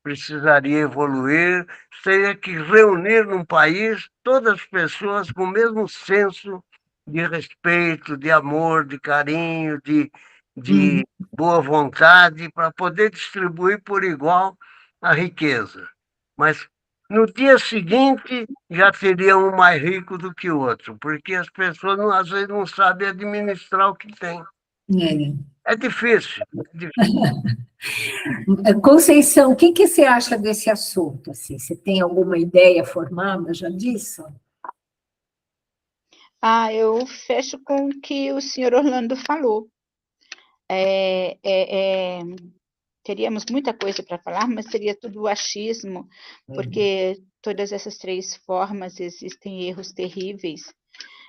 precisaria evoluir, teria que reunir num país todas as pessoas com o mesmo senso de respeito, de amor, de carinho, de boa vontade, para poder distribuir por igual a riqueza. Mas no dia seguinte já teria um mais rico do que o outro, porque as pessoas às vezes não sabem administrar o que tem. É difícil, é difícil. Conceição, o que você acha desse assunto? Assim, você tem alguma ideia formada já disso? Eu fecho com o que o senhor Orlando falou. Teríamos muita coisa para falar, mas seria tudo achismo, porque todas essas três formas existem erros terríveis,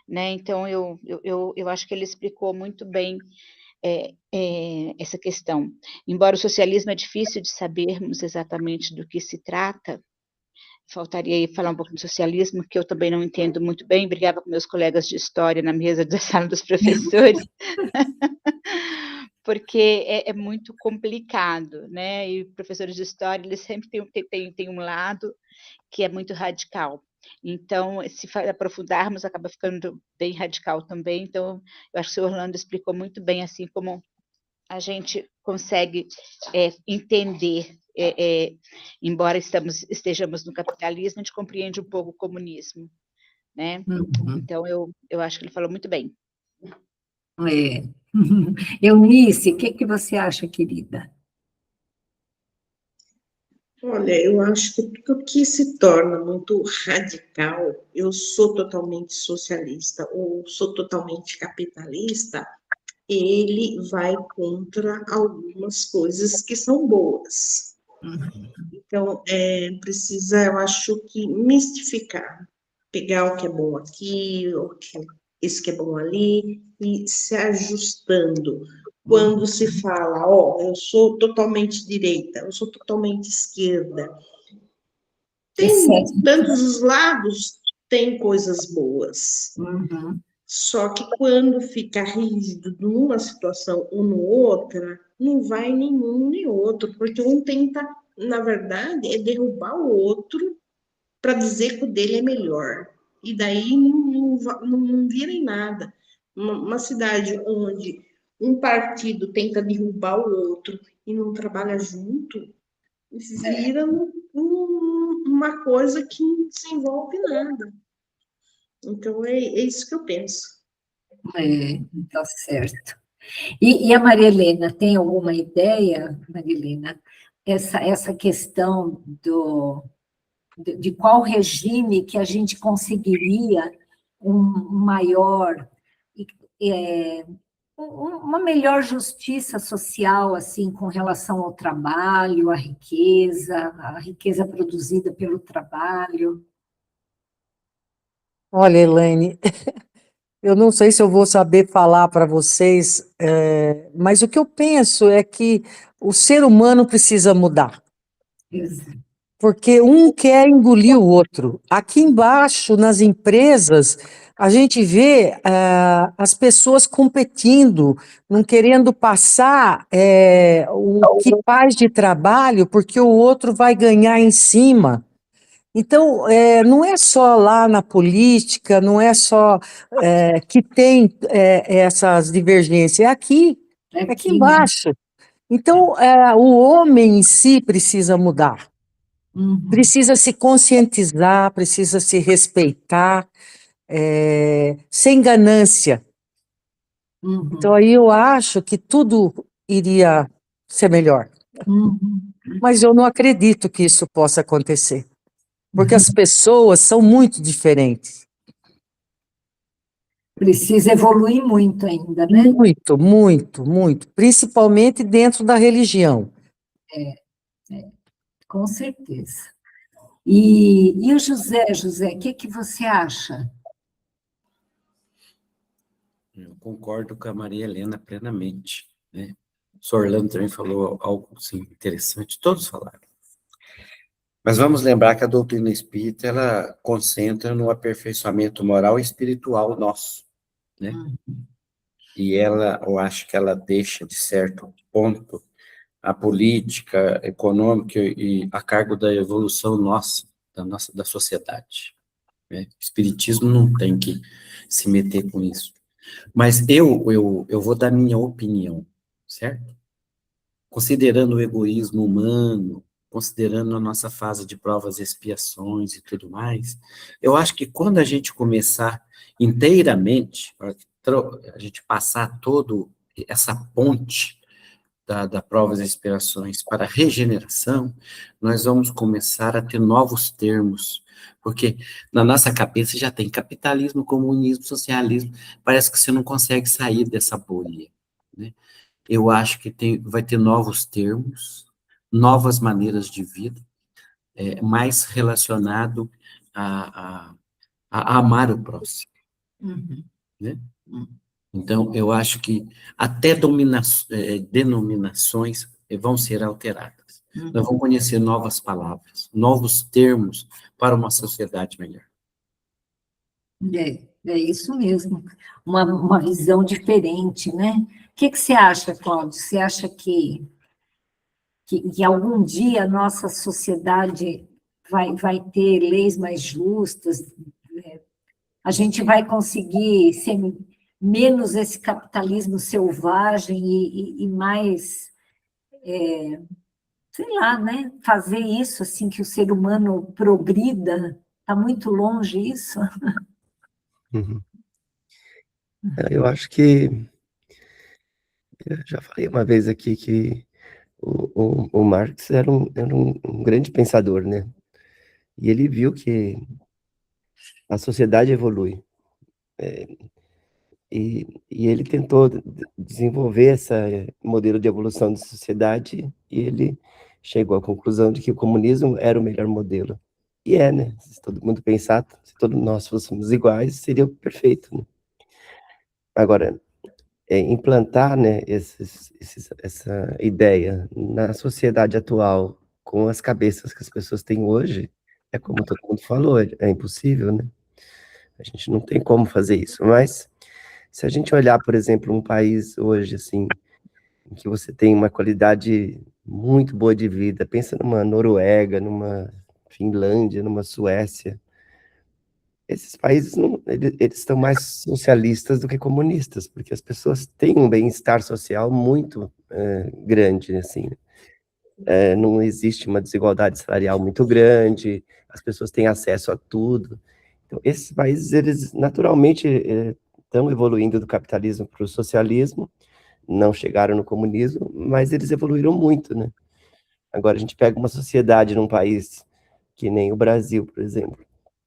né? Então, eu acho que ele explicou muito bem essa questão. Embora o socialismo é difícil de sabermos exatamente do que se trata, faltaria aí falar um pouco de socialismo, que eu também não entendo muito bem, brigava com meus colegas de história na mesa da sala dos professores, porque é muito complicado, né? E professores de história, eles sempre têm um lado que é muito radical. Então, se aprofundarmos, acaba ficando bem radical também. Então, eu acho que o Orlando explicou muito bem, assim, como a gente consegue entender, embora estejamos no capitalismo, a gente compreende um pouco o comunismo, né? Então, eu acho que ele falou muito bem. Eunice, o que você acha, querida? Olha, eu acho que tudo que se torna muito radical, eu sou totalmente socialista ou sou totalmente capitalista, ele vai contra algumas coisas que são boas. Então, precisa, eu acho que, mistificar, pegar o que é bom aqui, isso que é bom ali, e se ajustando. quando se fala, ó, eu sou totalmente direita, eu sou totalmente esquerda. Tem tantos os lados, tem coisas boas. Uhum. Só que quando fica rígido numa situação ou no outra, não vai nenhum nem outro, porque um tenta, na verdade, é derrubar o outro para dizer que o dele é melhor. E daí não vira em nada. Uma cidade onde um partido tenta derrubar o outro e não trabalha junto, vira uma coisa que não desenvolve nada. Então, é isso que eu penso. Tá certo. E a Maria Helena, tem alguma ideia, Maria Helena, essa questão de qual regime que a gente conseguiria um maior, uma melhor justiça social, assim, com relação ao trabalho, à riqueza produzida pelo trabalho? Olha, Elaine, eu não sei se eu vou saber falar para vocês, mas o que eu penso é que o ser humano precisa mudar, Exato. porque um quer engolir o outro. Aqui embaixo, nas empresas, a gente vê as pessoas competindo, não querendo passar o que faz de trabalho, porque o outro vai ganhar em cima. Então, não é só lá na política, não é só que tem essas divergências, é aqui Aqui, né? embaixo. Então, o homem em si precisa mudar, Uhum, precisa se conscientizar, precisa se respeitar, sem ganância. Então, uhum, aí eu acho que tudo iria ser melhor. uhum. Mas eu não acredito que isso possa acontecer, porque as pessoas são muito diferentes. Precisa evoluir muito ainda, né? Muito, muito, muito. Principalmente dentro da religião. Com certeza. E o José, o que você acha? Eu concordo com a Maria Helena plenamente, né? O senhor Orlando também falou algo assim, interessante, todos falaram. Mas vamos lembrar que a doutrina espírita, ela concentra no aperfeiçoamento moral e espiritual nosso, né? E ela, eu acho que ela deixa, de certo ponto, a política econômica e a cargo da evolução nossa, da sociedade, né? O espiritismo não tem que se meter com isso. Mas eu vou dar minha opinião, certo? Considerando o egoísmo humano, considerando a nossa fase de provas e expiações e tudo mais, eu acho que quando a gente começar inteiramente, a gente passar todo essa ponte da provas e expiações para a regeneração, nós vamos começar a ter novos termos, porque na nossa cabeça já tem capitalismo, comunismo, socialismo, parece que você não consegue sair dessa bolha, né? Eu acho que vai ter novos termos, novas maneiras de vida, mais relacionado a amar o próximo, Uhum. né? Então, eu acho que até denominações vão ser alteradas. Nós vamos conhecer novas palavras, novos termos para uma sociedade melhor. É isso mesmo. Uma visão diferente, né? O que você acha, Cláudio? Você acha que algum dia a nossa sociedade vai ter leis mais justas? A gente vai conseguir ser menos esse capitalismo selvagem e mais, sei lá, né? Fazer isso assim que o ser humano progrida. Está muito longe isso? Uhum. Eu acho que, eu já falei uma vez aqui que o Marx era um grande pensador, né? E ele viu que a sociedade evolui. E ele tentou desenvolver esse modelo de evolução da sociedade e ele chegou à conclusão de que o comunismo era o melhor modelo. E né? Se todo mundo pensar, se todos nós fôssemos iguais, seria perfeito, né? Agora, implantar, né, essa ideia na sociedade atual, com as cabeças que as pessoas têm hoje, é como todo mundo falou, é impossível, né? A gente não tem como fazer isso, mas se a gente olhar, por exemplo, um país hoje, assim, em que você tem uma qualidade muito boa de vida, pensa numa Noruega, numa Finlândia, numa Suécia, esses países eles estão mais socialistas do que comunistas, porque as pessoas têm um bem-estar social muito grande, assim. Não existe uma desigualdade salarial muito grande, as pessoas têm acesso a tudo. Então, esses países, eles naturalmente estão evoluindo do capitalismo para o socialismo, não chegaram no comunismo, mas eles evoluíram muito, né? Agora, a gente pega uma sociedade num país que nem o Brasil, por exemplo,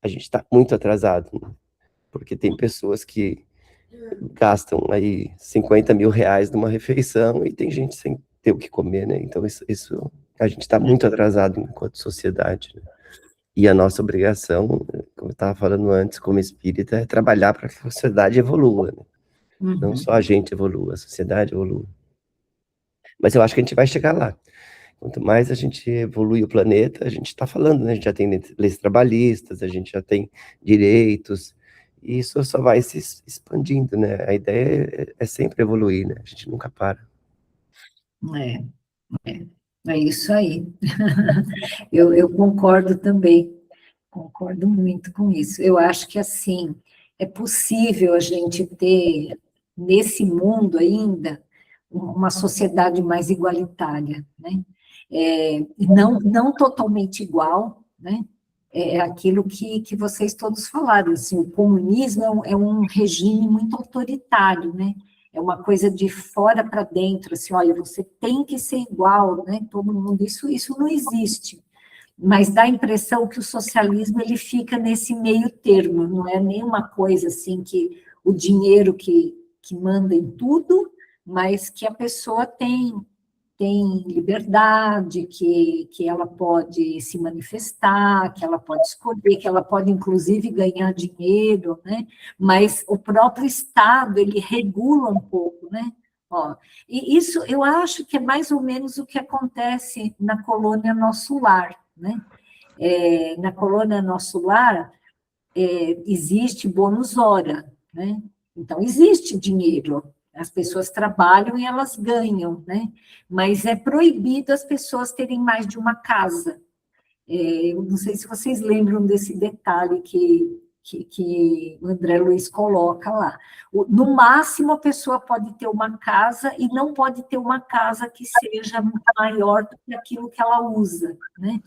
a gente está muito atrasado, né? Porque tem pessoas que gastam aí 50 mil reais numa refeição e tem gente sem ter o que comer, né? Então, isso a gente está muito atrasado enquanto sociedade, né? E a nossa obrigação, como eu estava falando antes, como espírita, é trabalhar para que a sociedade evolua, né? Não só a gente evolua, a sociedade evolua. Mas eu acho que a gente vai chegar lá. Quanto mais a gente evolui o planeta, a gente está falando, né? A gente já tem leis trabalhistas, a gente já tem direitos, e isso só vai se expandindo, né? A ideia é sempre evoluir, né? A gente nunca para. É isso aí. Eu concordo também, concordo muito com isso. Eu acho que, assim, é possível a gente ter, nesse mundo ainda, uma sociedade mais igualitária, né? Não totalmente igual, né? É aquilo que vocês todos falaram, assim, o comunismo é um regime muito autoritário, né? É uma coisa de fora para dentro, assim, olha, você tem que ser igual, né? Todo mundo, isso não existe. Mas dá a impressão que o socialismo ele fica nesse meio termo, não é nenhuma coisa assim que o dinheiro que manda em tudo, mas que a pessoa tem liberdade, que ela pode se manifestar, que ela pode escolher, que ela pode, inclusive, ganhar dinheiro, né? Mas o próprio Estado, ele regula um pouco, né? Ó, e isso eu acho que é mais ou menos o que acontece na colônia Nosso Lar, né? Na colônia Nosso Lar, existe bônus hora, né? Então, existe dinheiro, as pessoas trabalham e elas ganham, né? Mas é proibido as pessoas terem mais de uma casa. Eu não sei se vocês lembram desse detalhe que o André Luiz coloca lá. No máximo, a pessoa pode ter uma casa e não pode ter uma casa que seja maior do que aquilo que ela usa, né?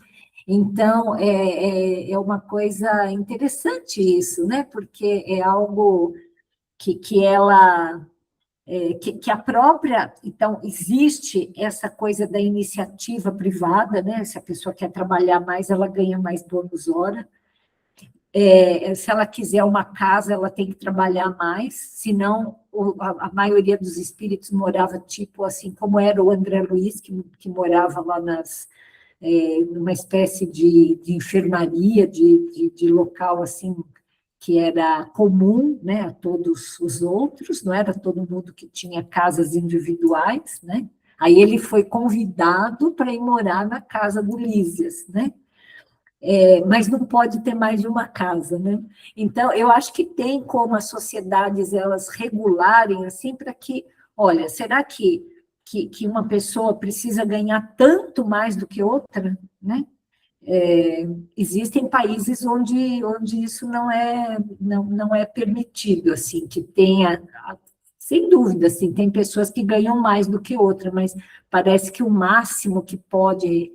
Então, é uma coisa interessante isso, né? Porque é algo que ela... que a própria... Então, existe essa coisa da iniciativa privada, né? Se a pessoa quer trabalhar mais, ela ganha mais bônus hora. Se ela quiser uma casa, ela tem que trabalhar mais, senão a maioria dos espíritos morava, tipo assim, como era o André Luiz, que morava lá numa espécie de enfermaria, de local assim, que era comum, né, a todos os outros, não era todo mundo que tinha casas individuais, né? Aí ele foi convidado para ir morar na casa do Lísias, né? Mas não pode ter mais de uma casa, né? Então, eu acho que tem como as sociedades elas regularem assim para que, olha, será que uma pessoa precisa ganhar tanto mais do que outra, né? Existem países onde isso não é permitido, assim, que tenha, sem dúvida, assim, tem pessoas que ganham mais do que outra, mas parece que o máximo que pode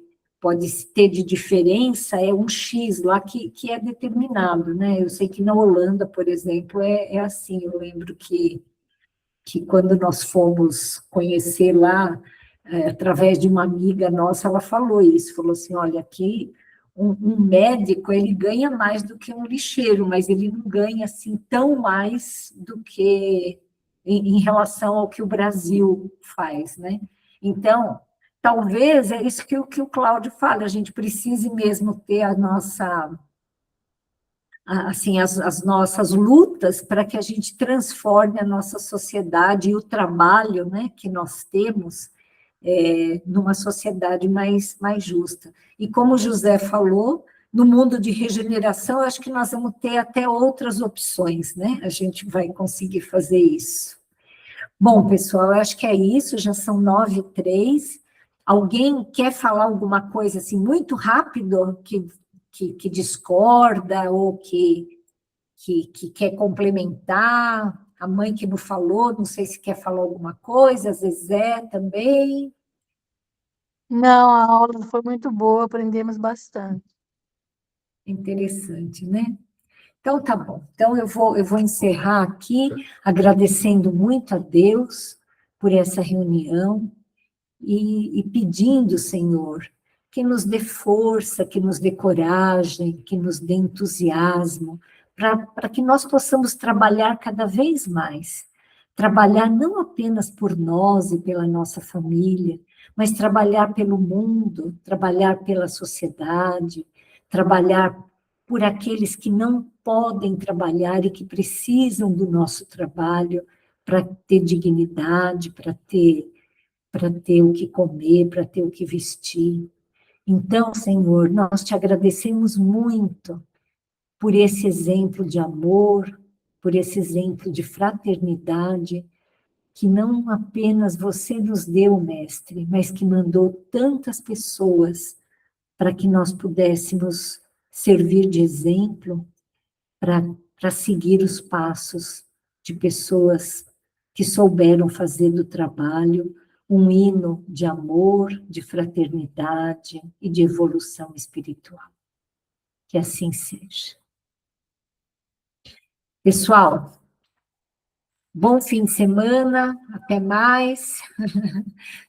ter de diferença é um X lá que é determinado, né? Eu sei que na Holanda, por exemplo, é assim, eu lembro que quando nós fomos conhecer lá, através de uma amiga nossa, ela falou isso, falou assim, olha, aqui um médico, ele ganha mais do que um lixeiro, mas ele não ganha, assim, tão mais do que em relação ao que o Brasil faz, né? Então, talvez é isso que o Cláudio fala, a gente precise mesmo ter a nossa assim, as nossas lutas para que a gente transforme a nossa sociedade e o trabalho, né, que nós temos numa sociedade mais justa. E como o José falou, no mundo de regeneração, eu acho que nós vamos ter até outras opções, né? A gente vai conseguir fazer isso. Bom, pessoal, eu acho que é isso, já são 9h03. Alguém quer falar alguma coisa assim muito rápido que discorda ou que quer complementar? A mãe que não falou, não sei se quer falar alguma coisa, a Zezé também. Não, a aula foi muito boa, aprendemos bastante. Interessante, né? Então, tá bom. Então, eu vou encerrar aqui, agradecendo muito a Deus por essa reunião e pedindo, Senhor, que nos dê força, que nos dê coragem, que nos dê entusiasmo, para que nós possamos trabalhar cada vez mais. Trabalhar não apenas por nós e pela nossa família, mas trabalhar pelo mundo, trabalhar pela sociedade, trabalhar por aqueles que não podem trabalhar e que precisam do nosso trabalho para ter dignidade, para ter o que comer, para ter o que vestir. Então, Senhor, nós te agradecemos muito por esse exemplo de amor, por esse exemplo de fraternidade, que não apenas você nos deu, Mestre, mas que mandou tantas pessoas para que nós pudéssemos servir de exemplo, para seguir os passos de pessoas que souberam fazer do trabalho um hino de amor, de fraternidade e de evolução espiritual. Que assim seja. Pessoal, bom fim de semana, até mais.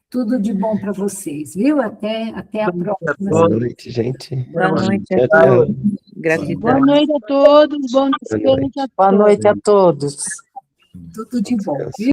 Tudo de bom para vocês, viu? Até a próxima. Boa noite, gente. Boa noite Tchau, a tchau. todos. Gratidão. Boa noite a todos, bom descanso a noite. Boa todos. noite a todos. Tudo de bom, viu?